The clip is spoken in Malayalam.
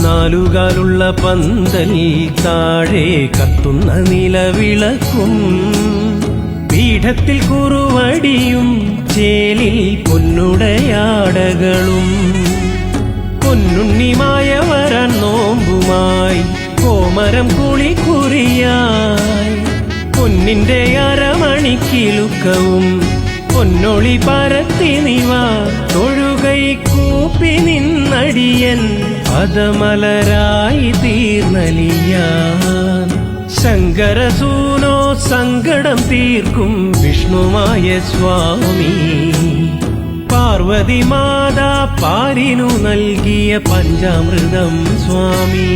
നാലുകാലുള്ള പന്തൽ താഴെ കത്തുന്ന നിലവിളക്കും പീഠത്തിൽ കുറുവടിയും ചേലിൽ പൊന്നുടയാടകളും പൊന്നുണ്ണിമായ വരാൻ നോമ്പുമായി കോമരം കുളിക്കുറിയായി പൊന്നിന്റെ അരമണിക്കിലുക്കവും പൊന്നൊളി പരത്തി നിവ തൊഴുകൈ കൂപ്പി നിന്നടിയൻ പദമലരായി തീർന്നലിയാൻ ശങ്കരസൂനോ സങ്കടം തീർക്കും വിഷ്ണുമായ സ്വാമി പാർവതി മാതാ പാരിനു നൽകിയ പഞ്ചാമൃതം സ്വാമി.